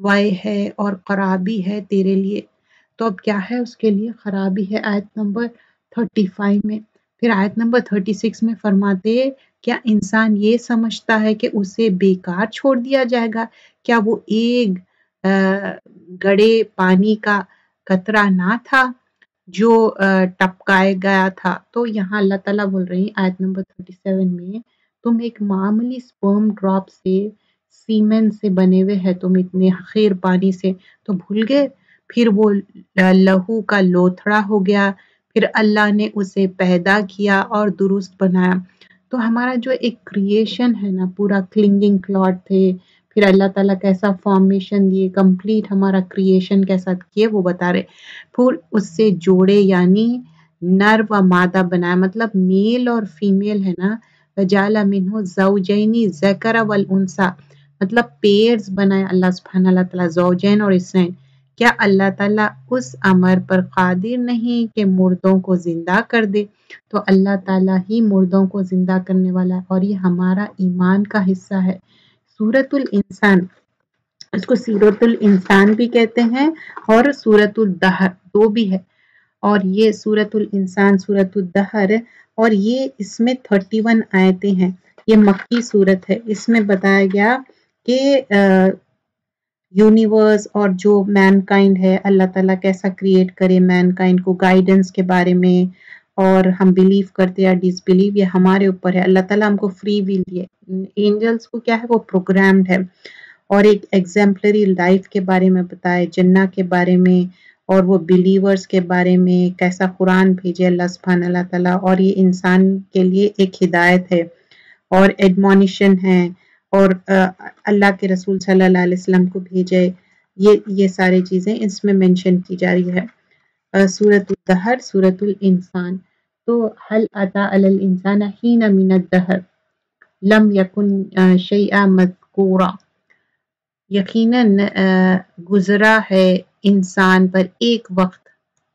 وائے ہے اور خرابی ہے تیرے لیے. تو اب کیا ہے اس کے لیے؟ خرابی ہے. آیت نمبر 35 میں. پھر آیت نمبر 36 میں فرماتے کیا انسان یہ سمجھتا ہے کہ اسے بیکار چھوڑ دیا جائے گا؟ کیا وہ ایک گڑے پانی کا قطرہ نہ تھا جو ٹپکائے گیا تھا؟ تو یہاں اللہ تعالیٰ بول رہی ہیں آیت نمبر 37 میں تم ایک معمولی سپرم ڈراپ سے سیمن سے بنے ہوئے ہے، تم اتنے حقیر پانی سے تو بھول گئے. پھر وہ لہو کا لوتھڑا ہو گیا، پھر اللہ نے اسے پیدا کیا اور درست بنایا. تو ہمارا جو ایک کریشن ہے نا، پورا کلنگنگ کلاٹ تھے، پھر اللہ تعالیٰ کیسا فارمیشن دیے، کمپلیٹ ہمارا کریشن کیسا کیے وہ بتا رہے. پھر اس سے جوڑے یعنی نر و مادہ بنایا، مطلب میل اور فیمیل ہے نا. وجعل منہ زوجین ذکر والانثی، مطلب پیئرز بنائے اللہ سبحانہ اللہ تعالیٰ، زوجین اور اثنین. کیا اللہ تعالیٰ اس امر پر قادر نہیں کہ مردوں کو زندہ کر دے؟ تو اللہ تعالیٰ ہی مردوں کو زندہ کرنے والا ہے، اور یہ ہمارا ایمان کا حصہ ہے. سورۃ الانسان، اس کو سورۃ الانسان بھی کہتے ہیں اور سورۃ الدہر، دو بھی ہے. اور یہ سورۃ الانسان، سورۃ الدہر، اور یہ اس میں 31 آیتیں ہیں. یہ مکی سورت ہے. اس میں بتایا گیا کہ یونیورس اور جو مین کائنڈ ہے، اللہ تعالیٰ کیسا کریٹ کرے مین کائنڈ کو، گائیڈنس کے بارے میں. اور ہم بلیو کرتے یا ڈس بلیو یہ ہمارے اوپر ہے. اللہ تعالیٰ ہم کو فری ول دیے. اینجلس کو کیا ہے؟ وہ پروگرامڈ ہے. اور ایک ایگزامپلری لائف کے بارے میں بتائے، جنہ کے بارے میں، اور وہ بلیورز کے بارے میں کیسا قرآن بھیجے اللہ سبحانہ اللہ تعالیٰ. اور یہ انسان کے لیے ایک ہدایت ہے اور ایڈمونیشن ہے، اور اللہ کے رسول صلی اللہ علیہ وسلم کو بھیجے. یہ سارے چیزیں اس میں مینشن کی جا رہی ہے. سورۃ الدہر، سورۃ الانسان. تو هل اتى على الانسان حين من الدهر لم يكن شيئا مذکورا، یقیناً گزرا ہے انسان پر ایک وقت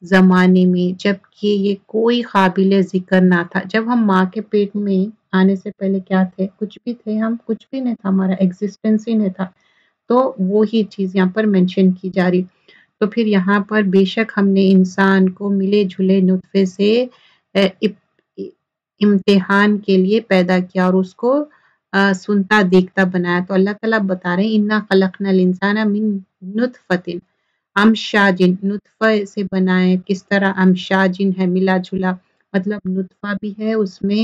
زمانے میں جب کہ یہ کوئی قابل ذکر نہ تھا. جب ہم ماں کے پیٹ میں آنے سے پہلے کیا تھے؟ کچھ بھی تھے ہم، کچھ بھی نہیں تھا، ہمارا ایگزسٹنس ہی نہیں تھا. تو وہی چیز یہاں پر مینشن کی جا رہی. تو پھر یہاں پر بے شک ہم نے انسان کو ملے جھلے نطفے سے امتحان کے لیے پیدا کیا اور اس کو سنتا دیکھتا بنایا. تو اللہ تعالیٰ بتا رہے ہیں انا خلقنا الانسان من نطفۃ امشاجن، نطفہ سے بنائے. کس طرح؟ امشاجن ہے ملا جھلا، مطلب نطفہ بھی ہے اس میں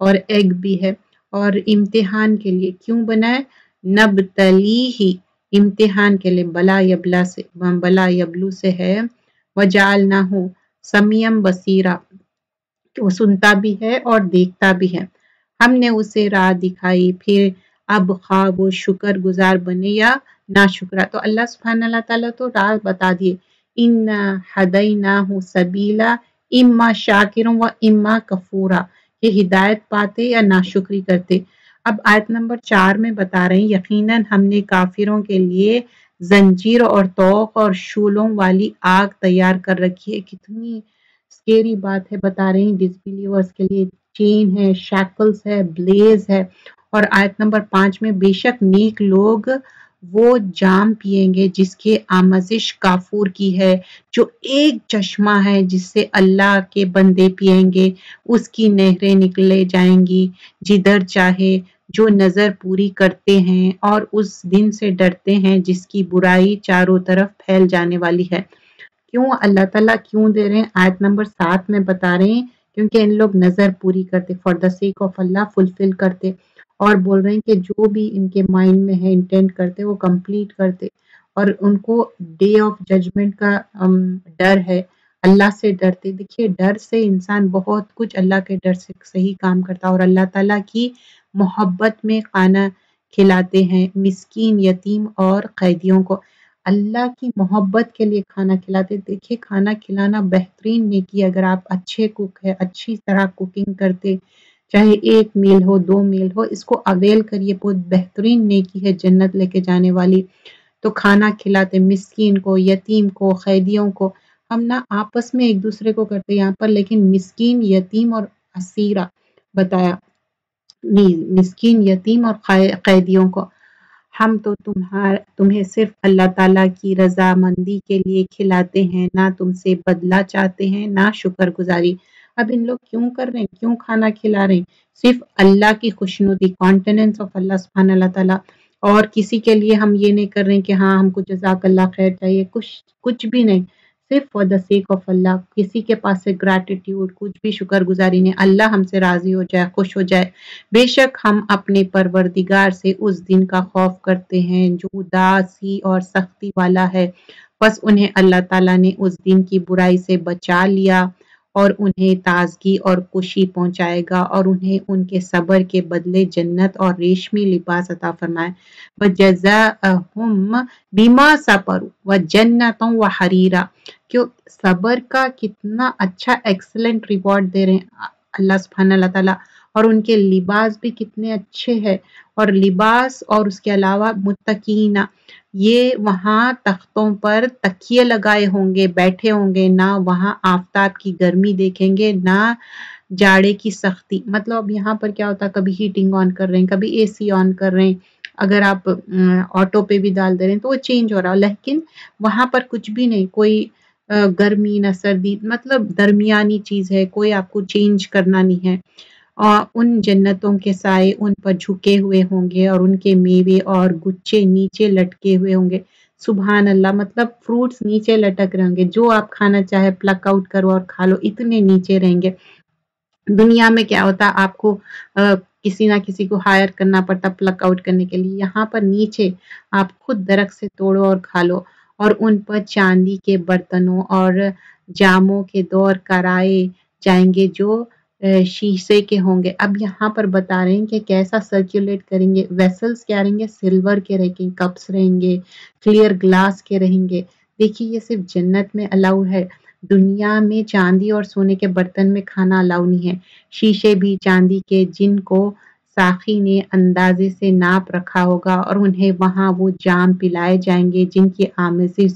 اور ایگ بھی ہے. اور امتحان کے لیے کیوں بنائے؟ نبتلیہ، امتحان کے لیے. بلا یبلا سے، بلا یبلو سے ہے. وجعلناہ سمیعا بصیرا، وہ سنتا بھی ہے اور دیکھتا بھی ہے. ہم نے اسے راہ دکھائی، پھر اب خواہ وہ شکر گزار بنے یا ناشکرا. تو اللہ سبحانہ اللہ تعالیٰ تو راہ بتا دیے. اِنَّا ہَدَيْنَاهُ سَبِيلًا اِمَّا شَاكِرًا وَإِمَّا كَفُورًا، یہ ہدایت پاتے یا ناشکری کرتے. اب آیت نمبر 4 میں بتا رہے ہیں یقیناً ہم نے کافروں کے لیے زنجیر اور طوق اور شولوں والی آگ تیار کر رکھی ہے. کتنی سکیری بات ہے بتا رہے ہیں. ڈس بلیورز کے لیے چین ہے، شیکلز ہے، بلیز ہے. اور آیت نمبر 5 میں بے شک نیک لوگ وہ جام پیئیں گے جس کی آمیزش کافور کی ہے، جو ایک چشمہ ہے جس سے اللہ کے بندے پیئیں گے، اس کی نہریں نکلے جائیں گی جدھر چاہے. جو نظر پوری کرتے ہیں اور اس دن سے ڈرتے ہیں جس کی برائی چاروں طرف پھیل جانے والی ہے. کیوں اللہ تعالیٰ کیوں دے رہے ہیں؟ آیت نمبر 7 میں بتا رہے ہیں کیونکہ ان لوگ نظر پوری کرتے، فار دا سیک آف اللہ فلفل کرتے. اور بول رہے ہیں کہ جو بھی ان کے مائنڈ میں ہے انٹینٹ کرتے وہ کمپلیٹ کرتے. اور ان کو ڈے آف ججمنٹ کا ڈر ہے، اللہ سے ڈرتے. دیکھیے ڈر سے انسان بہت کچھ، اللہ کے ڈر سے صحیح کام کرتا. اور اللہ تعالیٰ کی محبت میں کھانا کھلاتے ہیں مسکین، یتیم اور قیدیوں کو. اللہ کی محبت کے لیے کھانا کھلاتے. دیکھیے کھانا کھلانا بہترین نیکی. اگر آپ اچھے کوک ہے، اچھی طرح کوکنگ کرتے، چاہے ایک میل ہو 2 میل ہو، اس کو اویل کریے. بہت بہترین نیکی ہے، جنت لے کے جانے والی. تو کھانا کھلاتے مسکین کو، یتیم کو، قیدیوں کو. ہم نہ آپس میں ایک دوسرے کو کرتے یہاں پر، لیکن مسکین، یتیم اور اسیرہ بتایا، مسکین، یتیم اور قیدیوں کو. ہم تو تمہیں صرف اللہ تعالیٰ کی رضامندی کے لیے کھلاتے ہیں، نہ تم سے بدلہ چاہتے ہیں نہ شکر گزاری۔ اب ان لوگ کیوں کر رہے ہیں، کیوں کھانا کھلا رہے ہیں؟ صرف اللہ کی خوشنودی، کانٹیننس آف اللہ سبحانہ اللہ تعالیٰ، اور کسی کے لیے ہم یہ نہیں کر رہے ہیں کہ ہاں ہم کو جزاک اللہ خیر چاہیے، کچھ بھی نہیں، صرف فار دا سیک آف اللہ۔ کسی کے پاس سے گریٹیٹیوڈ، کچھ بھی شکر گزاری نہیں، اللہ ہم سے راضی ہو جائے، خوش ہو جائے۔ بے شک ہم اپنے پروردگار سے اس دن کا خوف کرتے ہیں جو اداسی اور سختی والا ہے، بس انہیں اللہ تعالیٰ نے اس دن کی برائی سے بچا لیا اور انہیں تازگی اور خوشی پہنچائے گا، اور انہیں ان کے صبر کے بدلے جنت اور ریشمی لباس عطا فرمائے۔ وَجَزَاءَهُم بِمَا صَبَرُوا وَجَنَّةً وَحَرِيرًا۔ کیوں صبر کا کتنا اچھا ایکسلنٹ ریوارڈ دے رہے ہیں اللہ سبحانہ اللہ تعالیٰ، اور ان کے لباس بھی کتنے اچھے ہیں، اور لباس اور اس کے علاوہ متقین، یہ وہاں تختوں پر تکیے لگائے ہوں گے، بیٹھے ہوں گے، نہ وہاں آفتاب کی گرمی دیکھیں گے نہ جاڑے کی سختی۔ مطلب یہاں پر کیا ہوتا ہے، کبھی ہیٹنگ آن کر رہے ہیں، کبھی اے سی آن کر رہے ہیں، اگر آپ آٹو پہ بھی ڈال دے رہے ہیں تو وہ چینج ہو رہا ہے، لیکن وہاں پر کچھ بھی نہیں، کوئی گرمی نہ سردی، مطلب درمیانی چیز ہے، کوئی آپ کو چینج کرنا نہیں ہے۔ اور ان جنتوں کے سائے ان پر جھکے ہوئے ہوں گے، اور ان کے میوے اور گچھے نیچے لٹکے ہوئے ہوں گے۔ سبحان اللہ، مطلب فروٹس نیچے لٹک رہے ہوں گے، جو آپ کھانا چاہے پلک آؤٹ کرو اور کھا لو، اتنے نیچے رہیں گے۔ دنیا میں کیا ہوتا، آپ کو کسی نہ کسی کو ہائر کرنا پڑتا پلک آؤٹ کرنے کے لیے، یہاں پر نیچے آپ خود درخت سے توڑو اور کھا لو، اور ان پر چاندی کے برتنوں اور جاموں کے دور کرائے جائیں گے جو شیشے کے ہوں گے۔ اب یہاں پر بتا رہے ہیں کہ کیسا سرکولیٹ کریں گے، ویسلز کیا رہیں گے، سلور کے رہیں گے، کپس رہیں گے، کلیئر گلاس کے رہیں گے۔ دیکھیے یہ صرف جنت میں الاؤ ہے، دنیا میں چاندی اور سونے کے برتن میں کھانا الاؤ نہیں ہے۔ شیشے بھی چاندی کے جن کو ساقی نے اندازے سے ناپ رکھا ہوگا، اور انہیں وہاں وہ جام پلائے جائیں گے جن کی آمیزش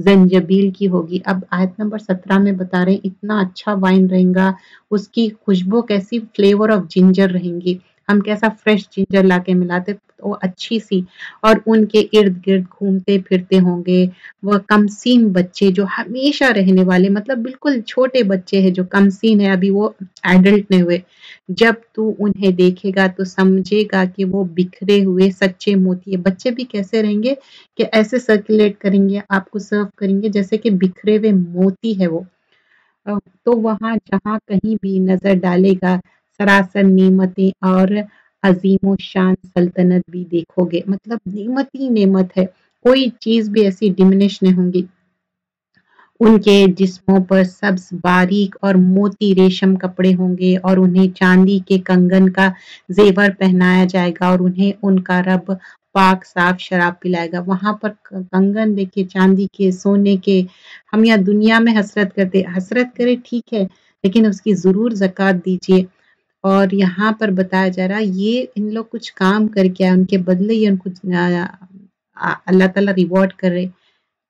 زنجبیل کی ہوگی۔ اب آیت نمبر 17 میں بتا رہے ہیں اتنا اچھا وائن رہیں گا، اس کی خوشبو کیسی، فلیور آف جنجر رہیں گی، ہم کیسا فریش جنجر لا کے ملاتے وہ اچھی سی، اور ان کے ارد گرد گھومتے پھرتے ہوں گے وہ کمسین بچے جو ہمیشہ رہنے والے، مطلب بالکل چھوٹے بچے ہیں جو کمسین ہے، ابھی وہ ایڈلٹ نہیں ہوئے۔ جب تو انہیں دیکھے گا تو سمجھے گا کہ وہ بکھرے ہوئے سچے موتی ہے۔ بچے بھی کیسے رہیں گے کہ ایسے سرکولیٹ کریں گے، آپ کو سرو کریں گے جیسے کہ بکھرے ہوئے موتی ہے وہ۔ تو وہاں جہاں کہیں بھی نظر ڈالے گا سراسر نعمتیں اور عظیم و شان سلطنت بھی دیکھو گے، مطلب نعمت ہی نعمت ہے، کوئی چیز بھی ایسی ڈمنش نہیں ہوں گی۔ ان کے جسموں پر سبز باریک اور موتی ریشم کپڑے ہوں گے، اور انہیں چاندی کے کنگن کا زیور پہنایا جائے گا، اور انہیں ان کا رب پاک صاف شراب پلائے گا۔ وہاں پر کنگن دیکھے چاندی کے، سونے کے، ہم یہاں دنیا میں حسرت کرتے، حسرت کرے ٹھیک ہے لیکن اس کی ضرور زکوٰۃ دیجیے۔ اور یہاں پر بتایا جا رہا یہ ان لوگ کچھ کام کر کے آئے، ان کے بدلے یہ ان کو اللہ تعالیٰ ریوارڈ کر رہے،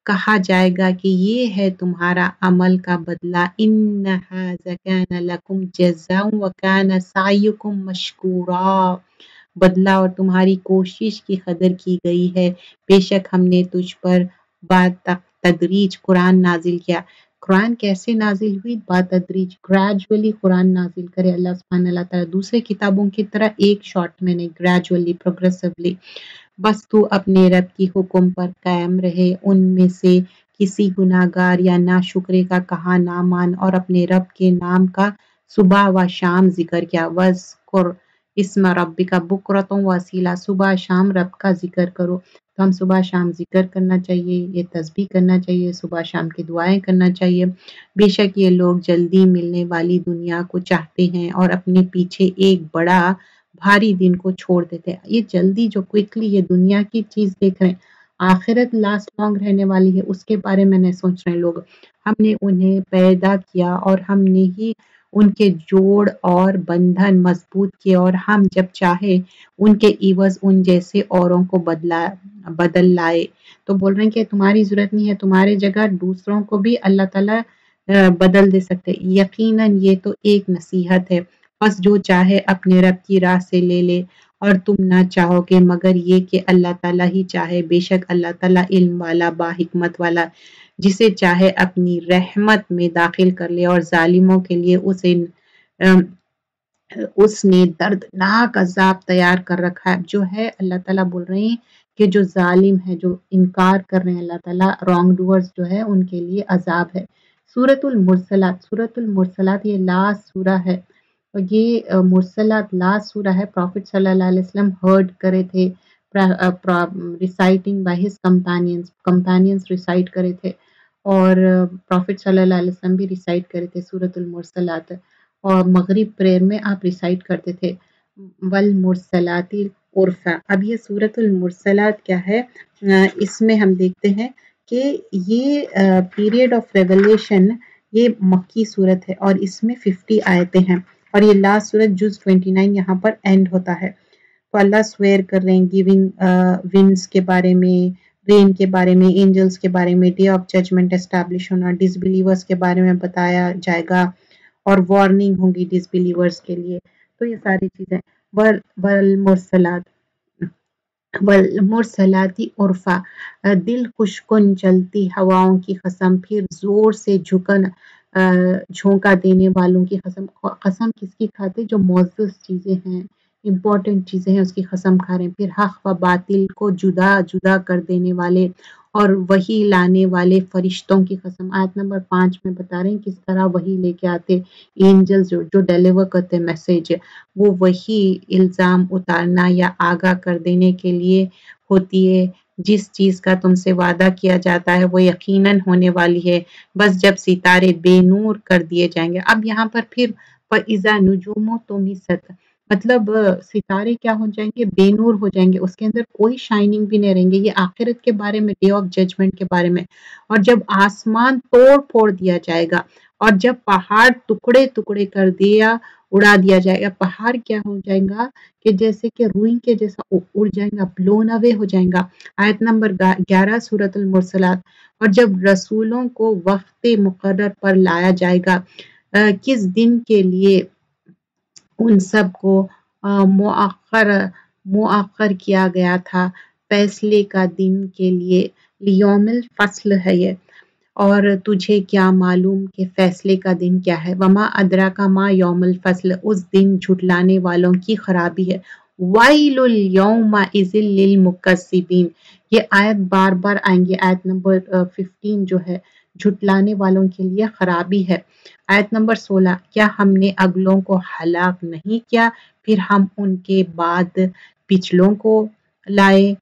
کہا جائے گا کہ یہ ہے تمہارا عمل کا بدلہ، ان ھذا کان لکم جزاء وکان سعیکم مشکورا، بدلہ اور تمہاری کوشش کی قدر کی گئی ہے، بے شک ہم نے تجھ پر بعد تدریج قرآن نازل کیا۔ قرآن کیسے نازل ہوئی؟ بعد تدریج، گریجولی قرآن نازل کرے اللہ سبحانہ اللہ تعالیٰ، دوسرے کتابوں کی طرح ایک شارٹ میں نہیں، گریجولی، پروگریسولی۔ بس تو اپنے رب کی حکم پر قائم رہے، ان میں سے کسی گناہگار یا ناشکرے کا کہا نہ مان، اور اپنے رب کے نام کا صبح و شام ذکر کیا۔ وَاذْكُرْ اسْمَ رَبِّكَ بُكْرَةً وَأَصِيلًا، صبح شام رب کا ذکر کرو۔ تو ہم صبح شام ذکر کرنا چاہیے، یہ تسبیح کرنا چاہیے، صبح شام کی دعائیں کرنا چاہیے۔ بے شک یہ لوگ جلدی ملنے والی دنیا کو چاہتے ہیں اور اپنے پیچھے ایک بڑا بھاری دن کو چھوڑ دیتے ہیں۔ یہ جلدی جو کوئکلی یہ دنیا کی چیز دیکھ رہے ہیں، آخرت لاسٹ لانگ رہنے والی ہے، اس کے بارے میں نہیں سوچ رہے لوگ۔ ہم نے انہیں پیدا کیا اور ہم نے ہی ان کے جوڑ اور بندھن مضبوط کیے، اور ہم جب چاہے ان کے عوض ان جیسے اوروں کو بدل لائے۔ تو بول رہے ہیں کہ تمہاری ضرورت نہیں ہے، تمہارے جگہ دوسروں کو بھی اللہ تعالیٰ بدل دے سکتے۔ یقیناً یہ تو ایک نصیحت ہے، بس جو چاہے اپنے رب کی راہ سے لے لے، اور تم نہ چاہو گے مگر یہ کہ اللہ تعالیٰ ہی چاہے، بے شک اللہ تعالیٰ علم والا با حکمت والا، جسے چاہے اپنی رحمت میں داخل کر لے، اور ظالموں کے لیے اس نے دردناک عذاب تیار کر رکھا ہے۔ جو ہے اللہ تعالیٰ بول رہے ہیں کہ جو ظالم ہے، جو انکار کر رہے ہیں اللہ تعالیٰ، رانگ ڈوورز جو ہے ان کے لیے عذاب ہے۔ سورۃ المرسلات، سورۃ المرسلات یہ لاسٹ سورہ ہے، اور یہ مرسلات لاسٹ سورہ ہے۔ پروفٹ صلی اللہ علیہ وسلم ہرڈ کرے تھے، reciting by his companions recite کرے تھے، اور پروفٹ صلی اللہ علیہ وسلم بھی ریسائٹ کرے تھے سورۃ المرسلات، اور مغرب پریئر میں آپ ریسائٹ کرتے تھے والمرسلات عرفا۔ اب یہ سورۃ المرسلات کیا ہے، اس میں ہم دیکھتے ہیں کہ یہ پیریڈ آف ریولیشن، یہ مکی صورت ہے، اور اس میں 50 آیتیں ہیں، اور یہ لاسٹ صورت جز 29 یہاں پر اینڈ ہوتا ہے۔ تو اللہ سویئر کر رہے ہیں گیونگ ونڈس کے بارے میں، رین کے بارے میں، اینجلز کے بارے میں، ڈے آف ججمنٹ اسٹیبلش ہونا، ڈس بلیورز کے بارے میں بتایا جائے گا، اور وارننگ ہوں گی ڈس بلیورز کے لیے۔ تو یہ ساری چیزیں والمرسلات، والمرسلاتی عرفا، دل خوشکن چلتی ہواؤں کی قسم، پھر زور سے جھونکا دینے والوں کی قسم۔ قسم کس کی کھاتے؟ جو معزز چیزیں ہیں، امپورٹنٹ چیزیں ہیں، اس کی قسم کھا رہے ہیں۔ پھر حق و باطل کو جدا جدا کر دینے والے اور وحی لانے والے فرشتوں کی قسم۔ آیت نمبر 5 میں بتا رہے ہیں کس طرح وحی لے کے آتے اینجلز جو ڈیلیور کرتے میسیج، وہ وحی الزام اتارنا یا آگاہ کر دینے کے لیے ہوتی ہے۔ جس چیز کا تم سے وعدہ کیا جاتا ہے وہ یقیناً ہونے والی ہے، بس جب ستارے بے نور کر دیے جائیں گے۔ اب یہاں پر پھر فَإِذَا نُجُومُ طُمِسَتْ، مطلب ستارے کیا ہو جائیں گے؟ بے نور ہو جائیں گے، اس کے اندر کوئی شائننگ بھی نہیں رہیں گے۔ یہ آخرت کے بارے میں، ڈے آف ججمنٹ کے بارے میں۔ اور جب آسمان توڑ پھوڑ دیا جائے گا، اور جب پہاڑ ٹکڑے ٹکڑے کر دیا، اڑا دیا جائے گا، پہاڑ کیا ہو جائے گا کہ جیسے کہ روئی کے جیسا اڑ جائے گا، بلون اوے ہو جائے گا۔ آیت نمبر 11 سورۃ المرسلات۔ اور جب رسولوں کو وقت مقرر پر لایا جائے گا، کس دن کے لیے ان سب کو مؤخر کیا گیا تھا، فیصلے کا دن کے لیے، لیوم الفصل ہے یہ۔ اور تجھے کیا معلوم کہ فیصلے کا دن کیا ہے؟ وما ادراک ما یوم الفصل، اس دن جھٹلانے والوں کی خرابی ہے۔ ویل یومئذ للمکذبین، یہ آیت بار بار آئیں گی۔ آیت نمبر 15 جو ہے، جھٹلانے والوں کے لیے خرابی ہے۔ آیت نمبر 16، کیا ہم نے اگلوں کو ہلاک نہیں کیا، پھر ہم ان کے بعد پچھلوں کو لائے،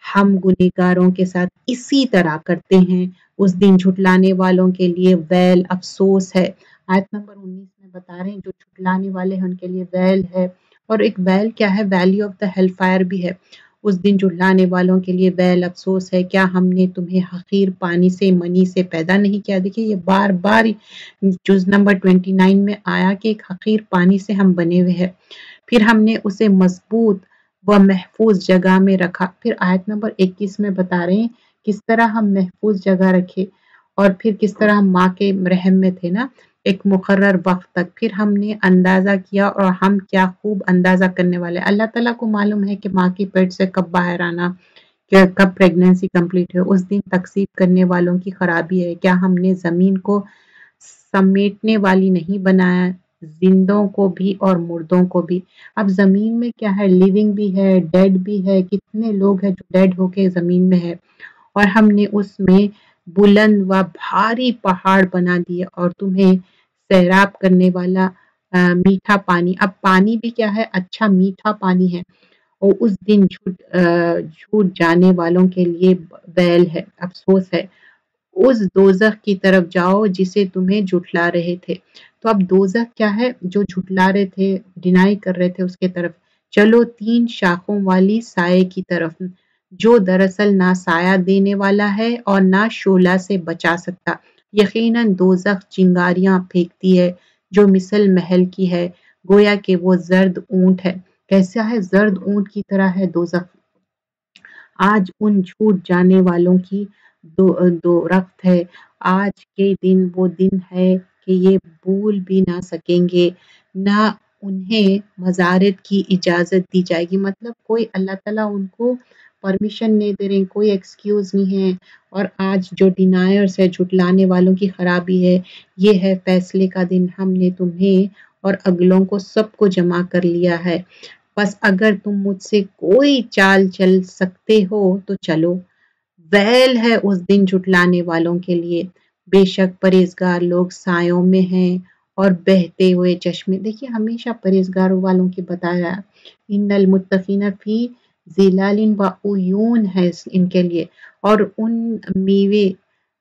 ہم گنہگاروں کے ساتھ اسی طرح کرتے ہیں۔ اس دن جھٹلانے والوں کے لیے ویل، افسوس ہے۔ آیت نمبر 19 میں بتا رہے ہیں جو جھٹلانے والے ہیں ان کے لیے ویل ہے، اور ایک ویل کیا ہے؟ Valley of the hell fire بھی ہے۔ اس دن جھٹلانے والوں کے لیے ویل، افسوس ہے۔ کیا ہم نے تمہیں حقیر پانی سے، منی سے پیدا نہیں کیا؟ دیکھیے یہ بار بار جز نمبر 29 میں آیا کہ ایک حقیر پانی سے ہم بنے ہوئے ہیں، پھر ہم نے اسے مضبوط و محفوظ جگہ میں رکھا۔ پھر آیت نمبر 21 میں بتا رہے ہیں کس طرح ہم محفوظ جگہ رکھے، اور پھر کس طرح ہم ماں کے رحم میں تھے نا ایک مقرر وقت تک، پھر ہم نے اندازہ کیا، اور ہم کیا خوب اندازہ کرنے والے۔ اللہ تعالیٰ کو معلوم ہے کہ ماں کی پیٹ سے کب باہر آنا، کہ کب پریگننسی کمپلیٹ ہے۔ اس دن تکذیب کرنے والوں کی خرابی ہے۔ کیا ہم نے زمین کو سمیٹنے والی نہیں بنایا، زندوں کو بھی اور مردوں کو بھی؟ اب زمین میں کیا ہے؟ لیونگ بھی ہے، ڈیڈ بھی ہے، کتنے لوگ ہیں جو ڈیڈ ہو کے زمین میں ہے۔ اور ہم نے اس میں بلند و بھاری پہاڑ بنا دیے، اور تمہیں سیراب کرنے والا میٹھا پانی۔ اب پانی بھی کیا ہے؟ اچھا میٹھا پانی ہے۔ اور اس دن جھوٹ جانے والوں کے لیے ویل ہے، افسوس ہے۔ اس دوزخ کی طرف جاؤ جسے تمہیں جھٹلا رہے تھے۔ تو اب دوزخ کیا ہے؟ جو جھٹلا رہے تھے، ڈینائی کر رہے تھے، اس کے طرف چلو، 3 شاخوں والی سائے کی طرف، جو دراصل نہ سایہ دینے والا ہے اور نہ شعلہ سے بچا سکتا۔ یقیناً دوزخ چنگاریاں پھینکتی ہے جو مثل محل کی ہے، گویا کہ وہ زرد اونٹ ہے۔ کیسا ہے؟ زرد اونٹ کی طرح ہے دوزخ۔ آج ان جھوٹ جانے والوں کی دو رفت ہے۔ آج کے دن وہ دن ہے کہ یہ بھول بھی نہ سکیں گے، نہ انہیں مزارت کی اجازت دی جائے گی، مطلب کوئی اللہ تعالیٰ ان کو پرمیشن نہیں دے رہے، کوئی ایکسکیوز نہیں ہے۔ اور آج جو ڈینائرز ہے، جھٹلانے والوں کی خرابی ہے، یہ ہے فیصلے کا دن، ہم نے تمہیں اور اگلوں کو سب کو جمع کر لیا ہے، بس اگر تم مجھ سے کوئی چال چل سکتے ہو تو چلو۔ ویل ہے اس دن جھٹلانے والوں کے لیے، بے شک پرہیزگار لوگ سایوں میں ہیں اور بہتے ہوئے چشمے۔ دیکھیے ہمیشہ پرہیزگار والوں کی بتایا، ان المتقین فی ظلال و عیون ہے ان کے لیے، اور ان میوے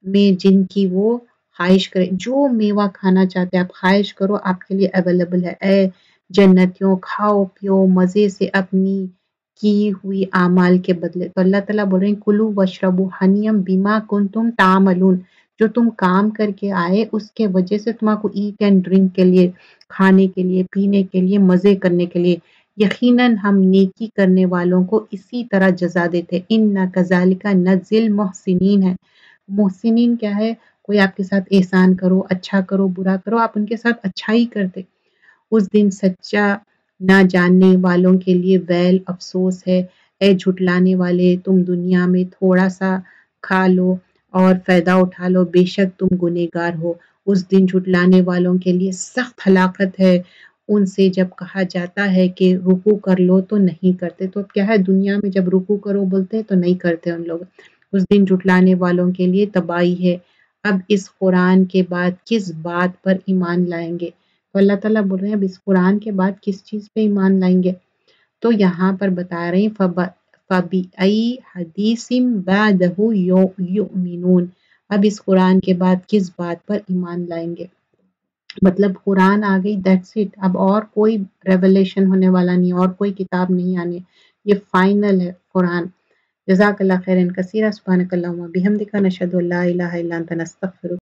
میں جن کی وہ خواہش کرے، جو میوہ کھانا چاہتے آپ خواہش کرو، آپ کے لیے اویلیبل ہے۔ اے جنتیوں، کھاؤ پیو مزے سے اپنی کی ہوئی اعمال کے بدلے۔ تو اللہ تعالیٰ بول رہے ہیں کلو وشربو ہنیم بما کنتم تعملون، جو تم کام کر کے آئے اس کے وجہ سے تمہیں کو ایٹ اینڈ ڈرنک کے لیے، کھانے کے لیے، پینے کے لیے، مزے کرنے کے لیے، یقیناً ہم نیکی کرنے والوں کو اسی طرح جزا دیتے۔ اِنَّا كَذَلِكَ نَجْزِي الْمُحْسِنِينَ ہے۔ محسنین کیا ہے؟ کوئی آپ کے ساتھ احسان کرو، اچھا کرو، برا کرو، آپ ان کے ساتھ اچھا ہی کرتے۔ اس دن سچا نہ جاننے والوں کے لیے ویل افسوس ہے۔ اے جھٹلانے والے، تم دنیا میں تھوڑا سا کھا لو اور فائدہ اٹھا لو، بے شک تم گنہگار ہو۔ اس دن جھٹلانے والوں کے لیے سخت ہلاکت ہے۔ ان سے جب کہا جاتا ہے کہ رکوع کر لو تو نہیں کرتے، تو کیا ہے دنیا میں جب رکوع کرو بولتے تو نہیں کرتے ان لوگ۔ اس دن جھٹلانے والوں کے لیے تباہی ہے۔ اب اس قرآن کے بعد کس بات پر ایمان لائیں گے؟ تو اللہ تعالیٰ بول رہے ہیں اب اس قرآن کے بعد کس چیز پہ ایمان لائیں گے؟ تو یہاں پر بتا رہے ہیں فَبِأَيِّ حَدِيثٍ بَعْدَهُ يُؤْمِنُونَ، اب اس قرآن کے بعد کس بات پر ایمان لائیں گے؟ مطلب قرآن آ گئی، دیٹس اٹ، اب اور کوئی ریولیشن ہونے والا نہیں، اور کوئی کتاب نہیں آنے، یہ فائنل ہے قرآن۔ جزاک اللہ خیرا کثیرا، سبحانک اللہم و بحمدک، نشہد ان لا الہ الا انت، نستغفرک۔